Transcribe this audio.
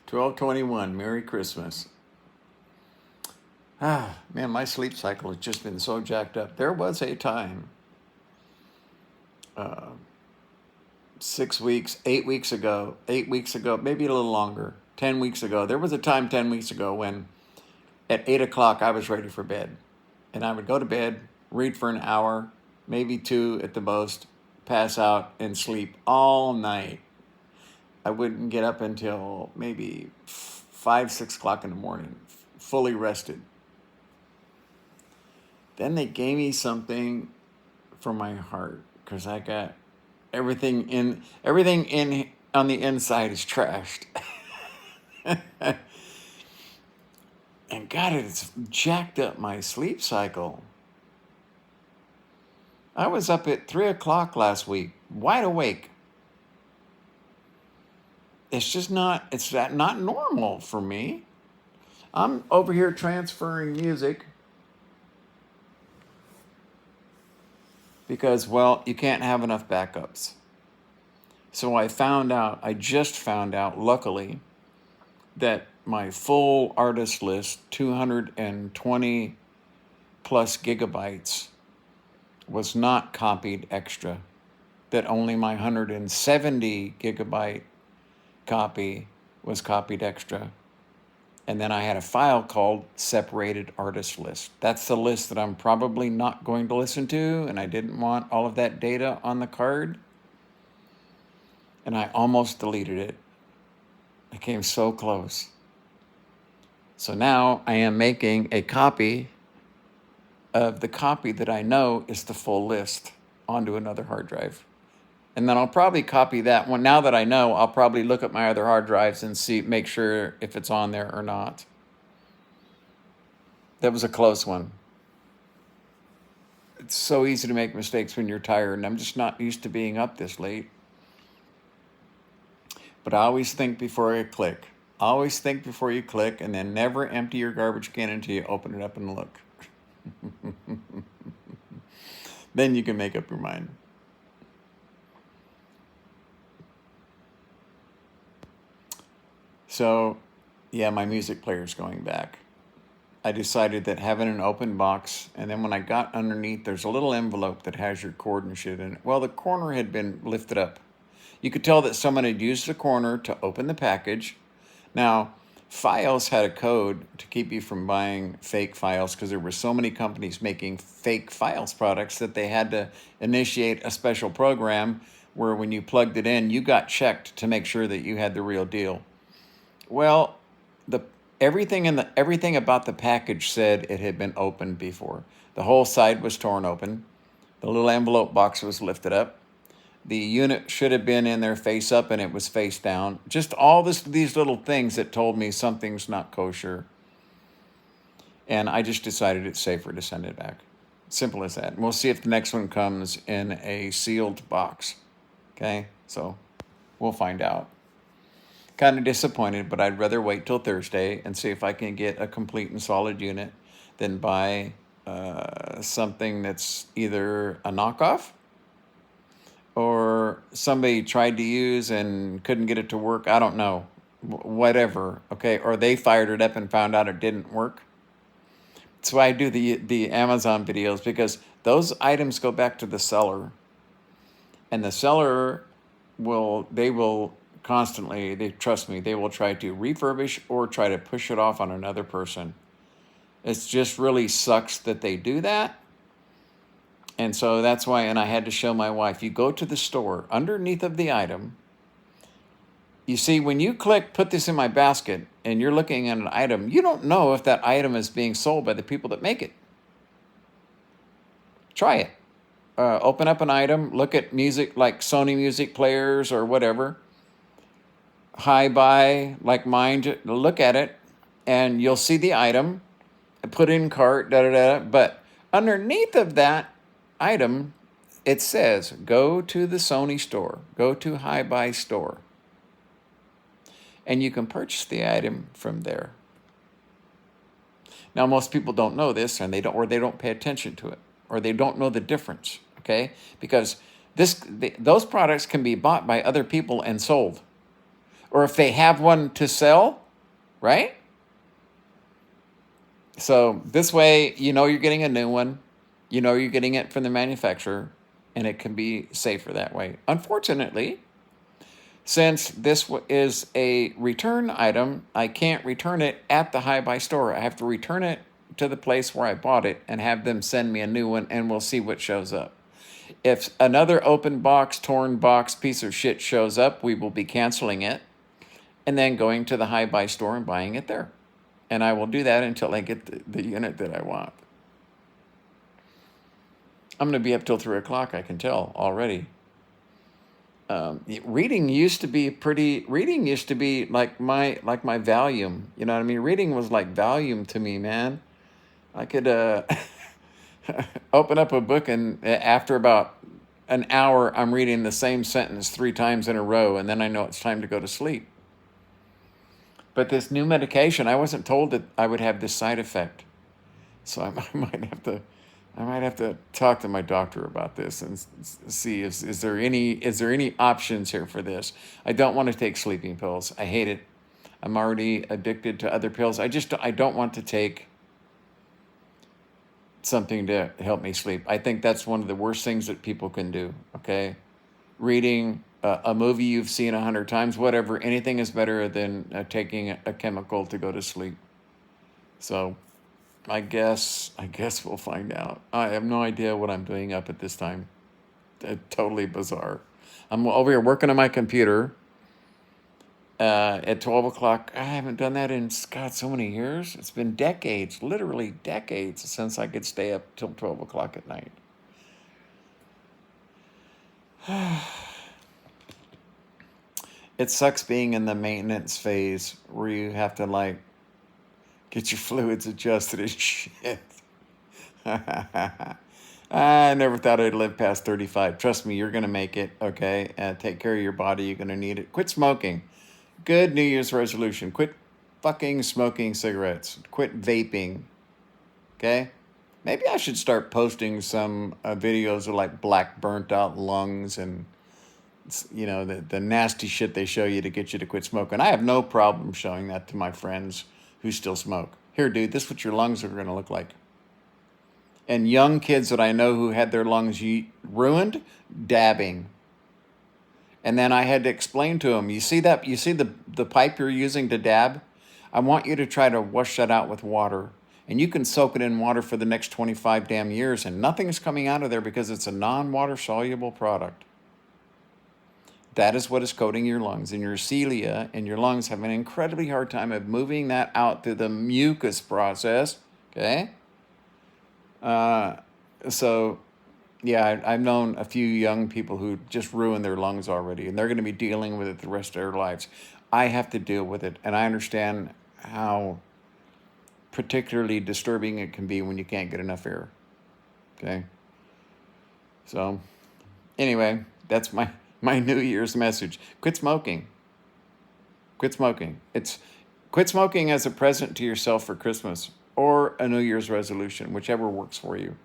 12:21. Merry Christmas. Ah, man, my sleep cycle has just been so jacked up. There was a time, uh, 6 weeks, 8 weeks ago, maybe a little longer, 10 weeks ago. There was a time 10 weeks ago when at 8 o'clock I was ready for bed. And I would go to bed, read for an hour, maybe two at the most, pass out and sleep all night. I wouldn't get up until maybe 5, 6 o'clock in the morning, fully rested. Then they gave me something for my heart because I got everything in on the inside is trashed. And God, it's jacked up my sleep cycle. I was up at 3 o'clock last week, wide awake. It's just not, it's that not normal for me. I'm over here transferring music because, well, you can't have enough backups. So I just found out, luckily, that my full artist list, 220 plus gigabytes, was not copied extra. That only my 170 gigabyte copy was copied extra. And then I had a file called separated artist list. That's the list that I'm probably not going to listen to, and I didn't want all of that data on the card. And I almost deleted it. I came so close. So now I am making a copy of the copy that I know is the full list onto another hard drive. And then I'll probably copy that one. Now that I know, I'll probably look at my other hard drives and make sure if it's on there or not. That was a close one. It's so easy to make mistakes when you're tired, and I'm just not used to being up this late. But I always think before I click. Always think before you click, and then never empty your garbage can until you open it up and look. Then you can make up your mind. So, yeah, my music player's going back. I decided that having an open box, and then when I got underneath, there's a little envelope that has your cord and shit in it. Well, the corner had been lifted up. You could tell that someone had used the corner to open the package. Now, Files had a code to keep you from buying fake files because there were so many companies making fake Files products that they had to initiate a special program where when you plugged it in, you got checked to make sure that you had the real deal. Well, everything about the package said it had been opened before. The whole side was torn open. The little envelope box was lifted up. The unit should have been in there face up and it was face down. Just all these little things that told me something's not kosher. And I just decided it's safer to send it back. Simple as that. And we'll see if the next one comes in a sealed box. Okay, so we'll find out. Kind of disappointed, but I'd rather wait till Thursday and see if I can get a complete and solid unit than buy something that's either a knockoff or somebody tried to use and couldn't get it to work. I don't know. Whatever. Okay. Or they fired it up and found out it didn't work. That's why I do the Amazon videos, because those items go back to the seller. And the seller will constantly, trust me, they will try to refurbish or try to push it off on another person. It just really sucks that they do that. And so that's why, and I had to show my wife, you go to the store, underneath of the item, you see, when you click, put this in my basket, and you're looking at an item, you don't know if that item is being sold by the people that make it. Try it. Open up an item, look at music like Sony music players or whatever, hi-buy like mine, look at it, and you'll see the item, put in cart, but underneath of that item, it says, go to the Sony store, go to hi-buy store, and you can purchase the item from there. Now, most people don't know this, and they don't pay attention to it, or they don't know the difference, okay? Because those products can be bought by other people and sold. or if they have one to sell, right? So this way, you know you're getting a new one. You know you're getting it from the manufacturer, and it can be safer that way. Unfortunately, since this is a return item, I can't return it at the Hi-Buy store. I have to return it to the place where I bought it and have them send me a new one, and we'll see what shows up. If another open box, torn box piece of shit shows up, we will be canceling it and then going to the Hi-Buy store and buying it there. And I will do that until I get the unit that I want. I'm going to be up till 3 o'clock, I can tell already. Reading used to be like my Valium. You know what I mean? Reading was like Valium to me, man. I could open up a book, and after about an hour, I'm reading the same sentence 3 times in a row, and then I know it's time to go to sleep. But this new medication, I wasn't told that I would have this side effect. So I might have to talk to my doctor about this and see is there any options here for this. I don't want to take sleeping pills. I hate it. I'm already addicted to other pills. I don't want to take something to help me sleep. I think that's one of the worst things that people can do. Okay, reading a movie you've seen 100 times, whatever. Anything is better than taking a chemical to go to sleep. So I guess we'll find out. I have no idea what I'm doing up at this time. Totally bizarre. I'm over here working on my computer at 12 o'clock. I haven't done that in, God, so many years. It's been decades, literally decades, since I could stay up till 12 o'clock at night. It sucks being in the maintenance phase where you have to like get your fluids adjusted and shit. I never thought I'd live past 35. Trust me, you're going to make it, okay? Take care of your body. You're going to need it. Quit smoking. Good New Year's resolution. Quit fucking smoking cigarettes. Quit vaping, okay? Maybe I should start posting some videos of like black burnt out lungs and, you know, the nasty shit they show you to get you to quit smoking. I have no problem showing that to my friends who still smoke. Here, dude, this is what your lungs are going to look like. And young kids that I know who had their lungs ruined, dabbing. And then I had to explain to them, you see the pipe you're using to dab? I want you to try to wash that out with water. And you can soak it in water for the next 25 damn years, and nothing's coming out of there because it's a non-water soluble product. That is what is coating your lungs, and your cilia and your lungs have an incredibly hard time of moving that out through the mucus process, okay? So, yeah, I've known a few young people who just ruined their lungs already, and they're going to be dealing with it the rest of their lives. I have to deal with it, and I understand how particularly disturbing it can be when you can't get enough air, okay? So, anyway, that's my New Year's message. Quit smoking. Quit smoking. Quit smoking as a present to yourself for Christmas or a New Year's resolution, whichever works for you.